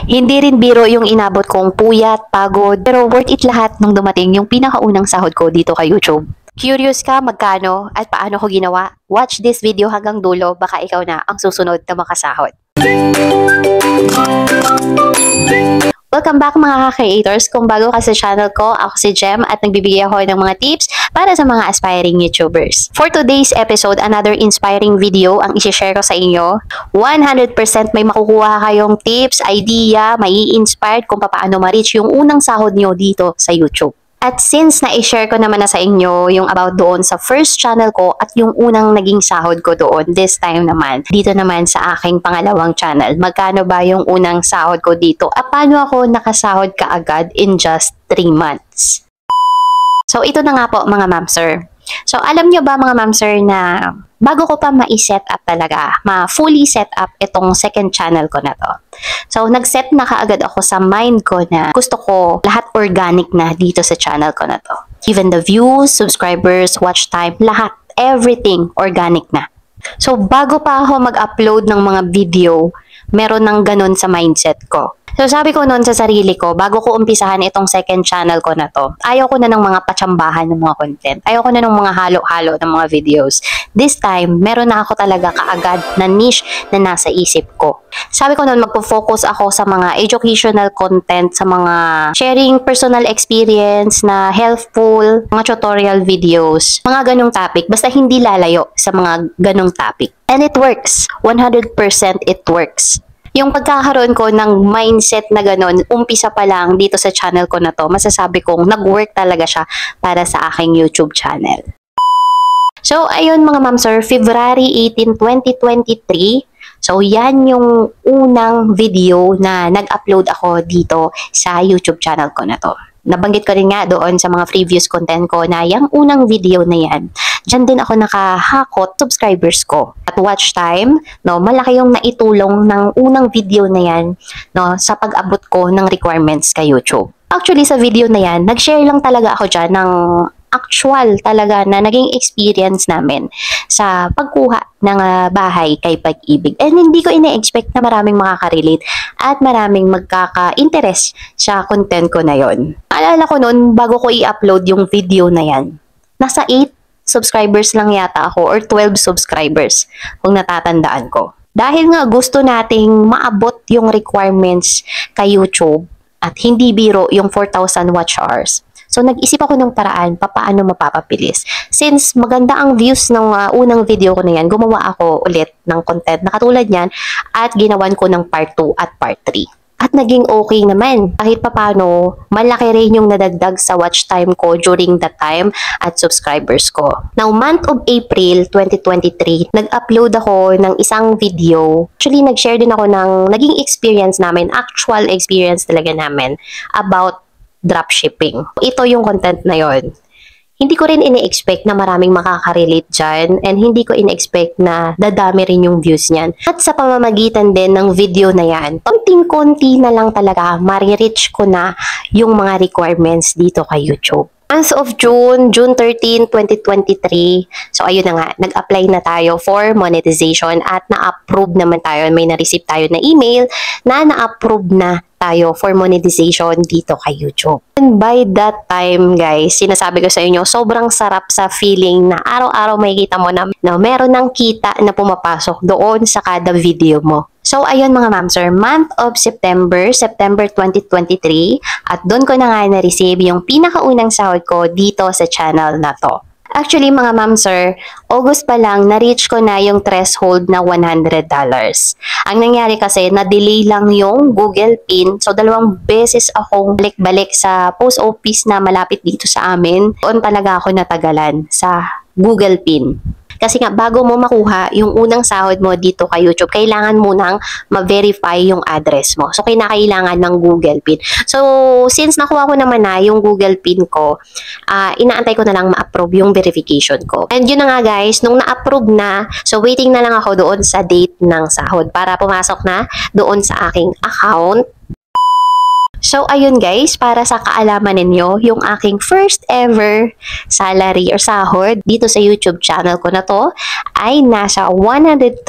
Hindi rin biro yung inabot kong puyat, pagod, pero worth it lahat nung dumating yung pinakaunang sahod ko dito kay YouTube. Curious ka magkano at paano ko ginawa? Watch this video hanggang dulo, baka ikaw na ang susunod na makasahod. Welcome back mga ka-creators. Kung bago ka sa channel ko, ako si Jem at nagbibigay ako ng mga tips para sa mga aspiring YouTubers. For today's episode, another inspiring video ang isi-share ko sa inyo. 100% may makukuha kayong tips, idea, may i-inspired kung paano ma-reach yung unang sahod nyo dito sa YouTube. At since na-share ko naman na sa inyo yung about doon sa first channel ko at yung unang naging sahod ko doon, this time naman, dito naman sa aking pangalawang channel, magkano ba yung unang sahod ko dito? At paano ako nakasahod kaagad in just 3 months? So ito na nga po mga ma'am sir. So alam nyo ba mga ma'am sir na bago ko pa ma-set up talaga, ma-fully set up itong second channel ko na to. So nag-set na kaagad ako sa mind ko na gusto ko lahat organic na dito sa channel ko na to. Even the views, subscribers, watch time, lahat, everything organic na. So bago pa ako mag-upload ng mga video, meron ng ganun sa mindset ko. So sabi ko noon sa sarili ko, bago ko umpisahan itong second channel ko na to, ayaw ko na ng mga patsambahan ng mga content. Ayaw ko na ng mga halo-halo ng mga videos. This time, meron na ako talaga kaagad na niche na nasa isip ko. Sabi ko noon, magpo-focus ako sa mga educational content, sa mga sharing personal experience na helpful, mga tutorial videos, mga ganong topic. Basta hindi lalayo sa mga ganong topic. And it works. 100% it works. Yung pagkakaroon ko ng mindset na gano'n, umpisa pa lang dito sa channel ko na to, masasabi kong nag-work talaga siya para sa aking YouTube channel. So, ayun mga ma'am sir, February 18, 2023, so yan yung unang video na nag-upload ako dito sa YouTube channel ko na to. Nabanggit ko rin nga doon sa mga previous content ko na yung unang video na yan, dyan din ako nakahakot subscribers ko. At watch time, no, malaki yung naitulong ng unang video na yan, no, sa pag-abot ko ng requirements kay YouTube. Actually, sa video na yan, nag-share lang talaga ako dyan ng actual talaga na naging experience namin sa pagkuha ng bahay kay Pag-ibig. And hindi ko ina-expect na maraming makaka-relate at maraming magkaka-interest sa content ko na yon. Alala ko noon, bago ko i-upload yung video na yan, nasa 8 subscribers lang yata ako or 12 subscribers kung natatandaan ko. Dahil nga gusto nating maabot yung requirements kay YouTube at hindi biro yung 4,000 watch hours. So, nag-isip ako ng paraan paano mapapabilis. Since maganda ang views ng unang video ko na yan, gumawa ako ulit ng content na katulad yan at ginawan ko ng part 2 at part 3. At naging okay naman. Kahit papano, malaki rin yung nadagdag sa watch time ko during that time at subscribers ko. Now, month of April 2023, nag-upload ako ng isang video. Actually, nag-share din ako ng naging experience namin, actual experience talaga namin about dropshipping. Ito yung content na yon. Hindi ko rin ine-expect na maraming makaka-relate dyan and hindi ko ine-expect na dadami rin yung views niyan. At sa pamamagitan din ng video na yan, konting-konti na lang talaga marireach ko na yung mga requirements dito kay YouTube. As of June 13, 2023, so ayun na nga, nag-apply na tayo for monetization at na-approve naman tayo. May na-receive tayo na email na na-approve na tayo for monetization dito kay YouTube. And by that time, guys, sinasabi ko sa inyo, sobrang sarap sa feeling na araw-araw makikita mo na meron ng kita na pumapasok doon sa kada video mo. So, ayun mga ma'am sir, month of September 2023, at doon ko na nga na-receive yung pinakaunang sahod ko dito sa channel na to. Actually, mga ma'am sir, August pa lang, na-reach ko na yung threshold na $100. Ang nangyari kasi, na-delay lang yung Google PIN. So, 2 beses akong balik-balik sa post office na malapit dito sa amin. Doon talaga ako natagalan sa Google PIN. Kasi nga, bago mo makuha yung unang sahod mo dito kay YouTube, kailangan mo nang ma-verify yung address mo. So, kinakailangan ng Google PIN. So, since nakuha ko naman na yung Google PIN ko, inaantay ko na lang ma-approve yung verification ko. And yun na nga guys, nung na-approve na, so waiting na lang ako doon sa date ng sahod para pumasok na doon sa aking account. So, ayun guys, para sa kaalaman ninyo, yung aking first ever salary or sahod dito sa YouTube channel ko na to ay nasa $130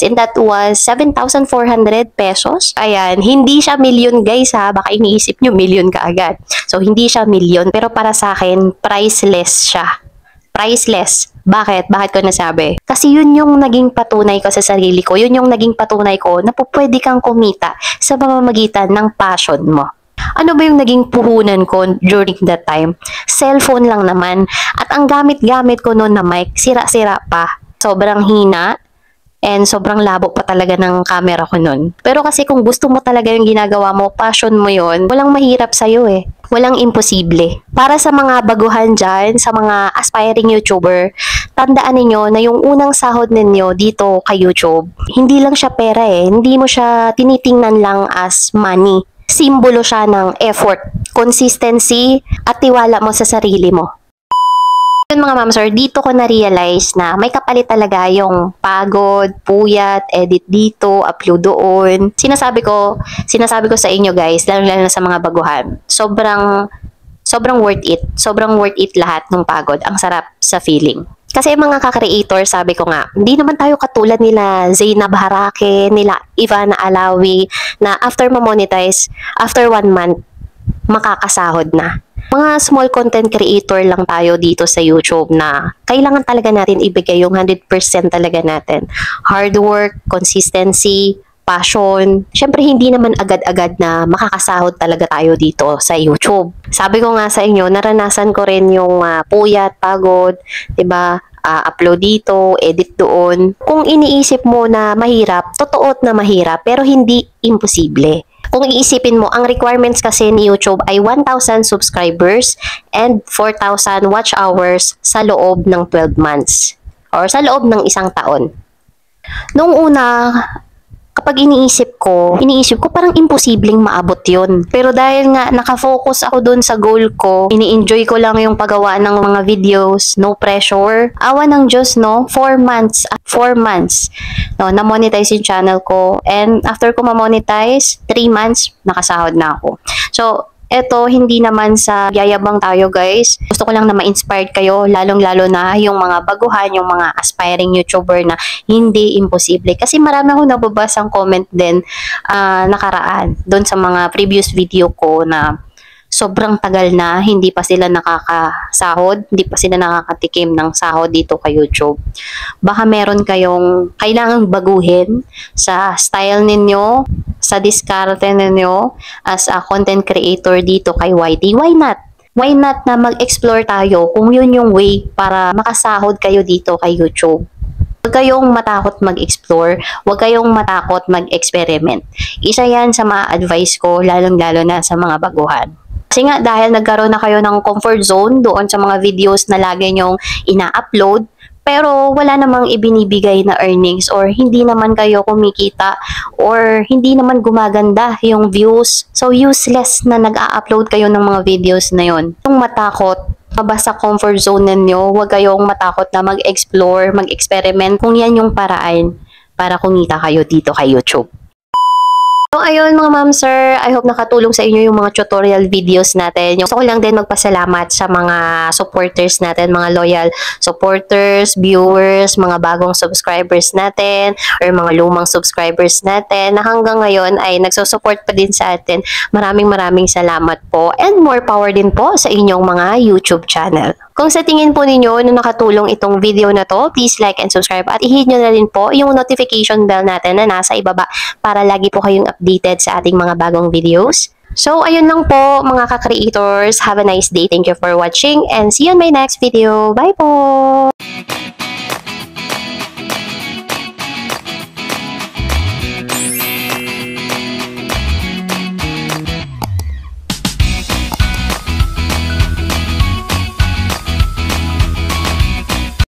and that was 7,400 pesos. Ayan, hindi siya million guys ha, baka iniisip nyo million kaagad. So, hindi siya million pero para sa akin, priceless siya. Priceless. Bakit? Bakit ko nasabi? Kasi yun yung naging patunay ko sa sarili ko. Yun yung naging patunay ko na pwede kang kumita sa pamamagitan ng passion mo. Ano ba yung naging puhunan ko during that time? Cellphone lang naman. At ang gamit-gamit ko noon na mic, sira-sira pa. Sobrang hina. And sobrang labo pa talaga ng camera ko nun. Pero kasi kung gusto mo talaga yung ginagawa mo, passion mo yun, walang mahirap sa'yo eh. Walang imposible. Para sa mga baguhan dyan, sa mga aspiring YouTuber, tandaan ninyo na yung unang sahod ninyo dito kay YouTube, hindi lang siya pera eh. Hindi mo siya tinitingnan lang as money. Simbolo siya ng effort, consistency, at tiwala mo sa sarili mo. Yun mga ma'am sir, dito ko na-realize na may kapalit talaga yung pagod, puyat, edit dito, upload doon. Sinasabi ko sa inyo guys, lalo na sa mga baguhan, sobrang worth it. Sobrang worth it lahat ng pagod. Ang sarap sa feeling. Kasi mga ka-creator, sabi ko nga, hindi naman tayo katulad nila Zainab Harake, nila Ivana Alawi, na after ma-monetize, after 1 month, makakasahod na. Mga small content creator lang tayo dito sa YouTube na kailangan talaga natin ibigay yung 100% talaga natin. Hard work, consistency, passion. Siyempre, hindi naman agad-agad na makakasahod talaga tayo dito sa YouTube. Sabi ko nga sa inyo, naranasan ko rin yung puyat, pagod, 'di ba? Upload dito, edit doon. Kung iniisip mo na mahirap, totoo na mahirap, pero hindi imposible. Kung iisipin mo, ang requirements kasi ni YouTube ay 1,000 subscribers and 4,000 watch hours sa loob ng 12 months or sa loob ng 1 taon. Nung una, kapag iniisip ko parang imposibleng maabot yun. Pero dahil nga nakafocus ako dun sa goal ko, ini-enjoy ko lang yung paggawa ng mga videos, no pressure. Awa ng Diyos, no? 4 months, no, na-monetize yung channel ko. And after ko ma-monetize, 3 months, nakasahod na ako. So, eto, hindi naman sa yayabang tayo guys. Gusto ko lang na ma-inspired kayo, lalong-lalo na yung mga baguhan, yung mga aspiring YouTuber na hindi imposible. Kasi marami akong nababasang comment din nakaraan doon sa mga previous video ko na sobrang tagal na, hindi pa sila nakakasahod, hindi pa sila nakakatikim ng sahod dito kay YouTube. Baka meron kayong kailangang baguhin sa style ninyo, sa diskarte ninyo as a content creator dito kay YT. Why not? Why not na mag-explore tayo kung yun yung way para makasahod kayo dito kay YouTube? Huwag kayong matakot mag-explore, huwag kayong matakot mag-experiment. Isa yan sa mga advice ko, lalong-lalo na sa mga baguhan. Kasi nga dahil nagkaroon na kayo ng comfort zone doon sa mga videos na lagi nyong ina-upload, pero wala namang ibinibigay na earnings or hindi naman kayo kumikita or hindi naman gumaganda yung views. So useless na nag-a-upload kayo ng mga videos na yon. Kung matakot, mabasa comfort zone ninyo, huwag kayong matakot na mag-explore, mag-experiment kung yan yung paraan para kumita kayo dito kay YouTube. So, ayun mga ma'am sir, I hope nakatulong sa inyo yung mga tutorial videos natin. Gusto ko lang din magpasalamat sa mga supporters natin, mga loyal supporters, viewers, mga bagong subscribers natin, or mga lumang subscribers natin na hanggang ngayon ay nagsusupport pa din sa atin. Maraming salamat po and more power din po sa inyong mga YouTube channel. Kung sa tingin po ninyo na nakatulong itong video na to, please like and subscribe at i-hit nyo na rin po yung notification bell natin na nasa ibaba para lagi po kayong updated sa ating mga bagong videos. So, ayun lang po mga ka-creators. Have a nice day. Thank you for watching and see you on my next video. Bye po!